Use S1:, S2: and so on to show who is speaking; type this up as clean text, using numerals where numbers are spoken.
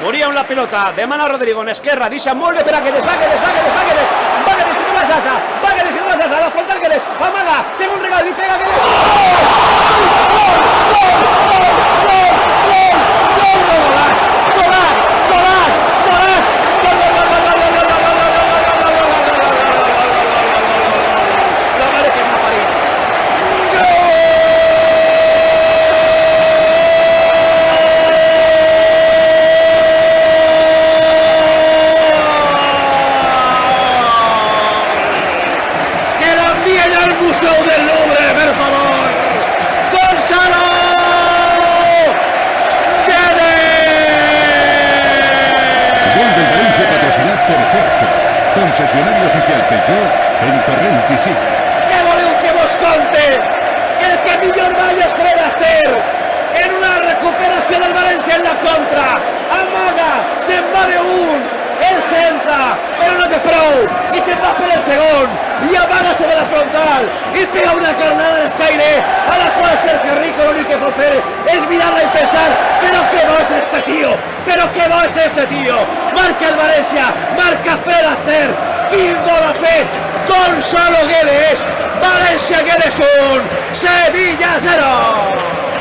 S1: Urián la pelota, demana Rodrigo en esquerra, deixa molt bé per a Guedes, va Guedes, que tu la Sasa, la falta Guedes, amaga, segon regal, li pega Guedes.
S2: Concesionario oficial Peugeot en Torrent i Sió.
S1: Què voleu que vos conte? Que el que millor balla és Fred Astaire. En una recuperació del València en la contra. Amaga, se'n va d'un. El centra, però no té prou. I se'n va per el segon. I amaga sobre la frontal. I pega una carnada d'escaire a la qual Sergio Rico l'únic que pot fer és mirar-la i pensar però què bo és este tío. Però què bo és este tío. Marca el València, marca Fred Astaire. Quin gol ha fet Gonzalo Guedes. València Guedes 1, Sevilla 0.